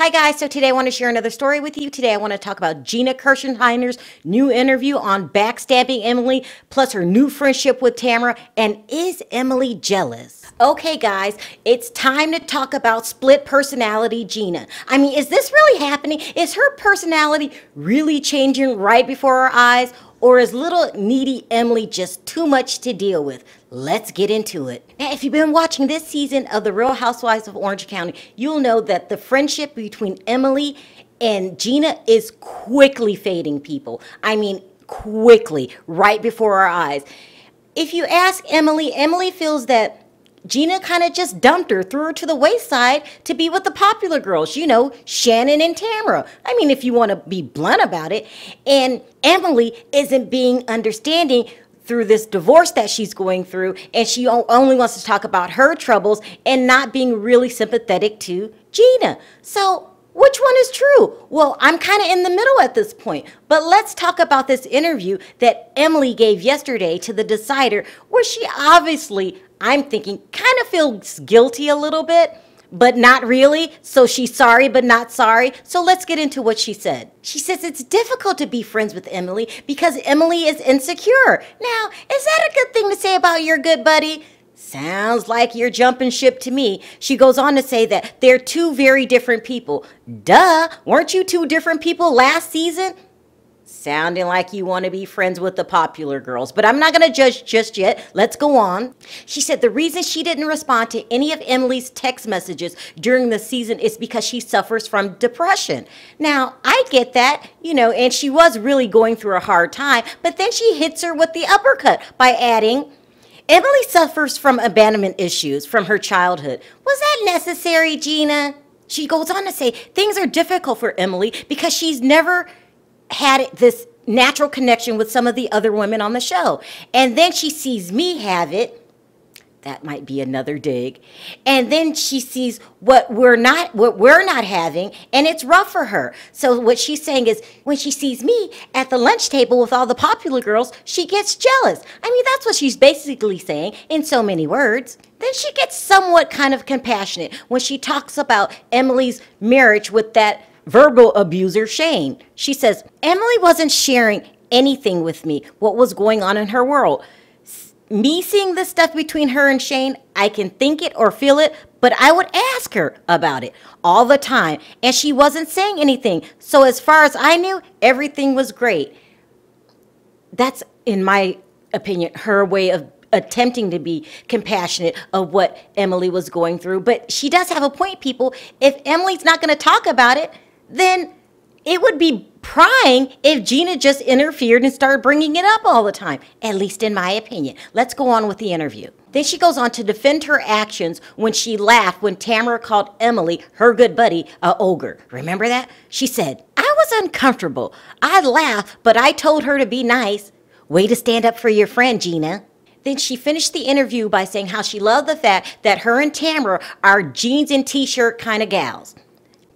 Hi guys, so today I want to share another story with you. Today I want to talk about Gina Kirshcenheiter's new interview on backstabbing Emily, plus her new friendship with Tamra, and is Emily jealous? Okay guys, it's time to talk about split personality Gina. I mean, is this really happening? Is her personality really changing right before our eyes? Or is little needy Emily just too much to deal with? Let's get into it. Now, if you've been watching this season of The Real Housewives of Orange County, you'll know that the friendship between Emily and Gina is quickly fading, people. I mean, quickly, right before our eyes. If you ask Emily, Emily feels that Gina kind of just dumped her, threw her to the wayside to be with the popular girls, you know, Shannon and Tamra. I mean, if you want to be blunt about it. And Emily isn't being understanding through this divorce that she's going through, and she only wants to talk about her troubles and not being really sympathetic to Gina. So which one is true? Well, I'm kind of in the middle at this point. But let's talk about this interview that Emily gave yesterday to The Decider, where she obviously, I'm thinking, kind of feels guilty a little bit, but not really. So she's sorry, but not sorry. So let's get into what she said. She says it's difficult to be friends with Emily because Emily is insecure. Now, is that a good thing to say about your good buddy? Sounds like you're jumping ship to me. She goes on to say that they're two very different people. Duh, weren't you two different people last season? Sounding like you want to be friends with the popular girls, but I'm not going to judge just yet. Let's go on. She said the reason she didn't respond to any of Emily's text messages during the season is because she suffers from depression. Now, I get that, you know, and she was really going through a hard time, but then she hits her with the uppercut by adding, Emily suffers from abandonment issues from her childhood. Was that necessary, Gina? She goes on to say things are difficult for Emily because she's never had this natural connection with some of the other women on the show. And then she sees me have it. That might be another dig. And then she sees what we're not having, and it's rough for her. So what she's saying is when she sees me at the lunch table with all the popular girls, she gets jealous. I mean, that's what she's basically saying in so many words. Then she gets somewhat kind of compassionate when she talks about Emily's marriage with that verbal abuser, Shane. She says, Emily wasn't sharing anything with me, what was going on in her world. Me seeing the stuff between her and Shane, I can think it or feel it, but I would ask her about it all the time, and she wasn't saying anything. So as far as I knew, everything was great. That's, in my opinion, her way of attempting to be compassionate of what Emily was going through. But she does have a point, people. If Emily's not going to talk about it, then it would be prying if Gina just interfered and started bringing it up all the time, at least in my opinion. Let's go on with the interview. Then she goes on to defend her actions when she laughed when Tamra called Emily, her good buddy, a ogre. Remember that? She said, I was uncomfortable. I laughed, but I told her to be nice. Way to stand up for your friend, Gina. Then she finished the interview by saying how she loved the fact that her and Tamra are jeans and t-shirt kind of gals.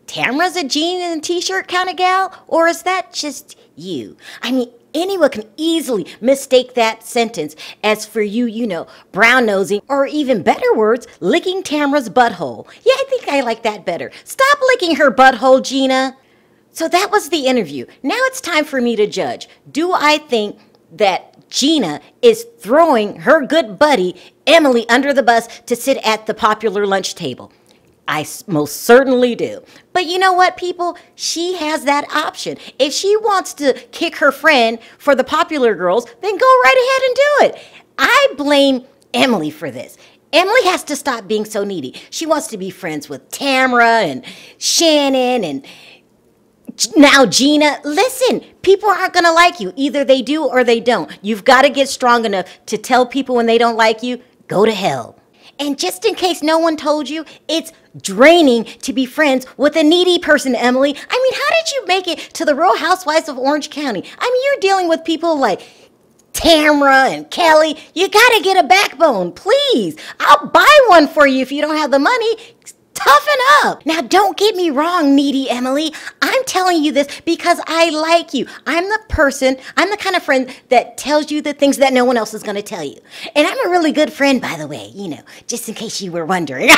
Tamra's a jeans and t-shirt kind of gal, or is that just you? I mean, anyone can easily mistake that sentence as for you, you know, brown-nosing, or even better words, licking Tamra's butthole. Yeah, I think I like that better. Stop licking her butthole, Gina. So that was the interview. Now it's time for me to judge. Do I think that Gina is throwing her good buddy, Emily, under the bus to sit at the popular lunch table? I most certainly do. But you know what, people? She has that option. If she wants to kick her friend for the popular girls, then go right ahead and do it. I blame Emily for this. Emily has to stop being so needy. She wants to be friends with Tamra and Shannon and now Gina. Listen, people aren't going to like you. Either they do or they don't. You've got to get strong enough to tell people when they don't like you, go to hell. And just in case no one told you, it's draining to be friends with a needy person, Emily. I mean, how did you make it to the Real Housewives of Orange County? I mean, you're dealing with people like Tamra and Kelly. You got to get a backbone, please. I'll buy one for you if you don't have the money. Toughen up. Now, don't get me wrong, needy Emily. I'm telling you this because I like you. I'm the kind of friend that tells you the things that no one else is going to tell you. And I'm a really good friend, by the way, you know, just in case you were wondering.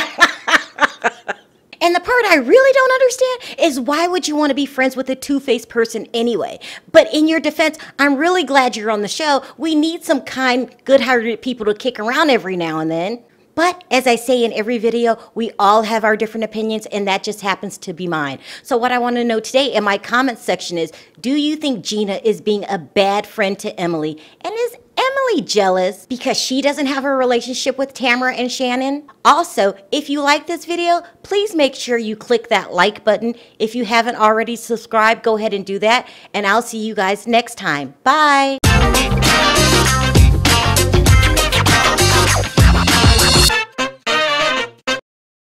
And the part I really don't understand is why would you want to be friends with a two-faced person anyway? But in your defense, I'm really glad you're on the show. We need some kind, good-hearted people to kick around every now and then. But as I say in every video, we all have our different opinions, and that just happens to be mine. So what I want to know today in my comments section is, do you think Gina is being a bad friend to Emily? And is Emily jealous because she doesn't have a relationship with Tamra and Shannon? Also, if you like this video, please make sure you click that like button. If you haven't already subscribed, go ahead and do that. And I'll see you guys next time. Bye.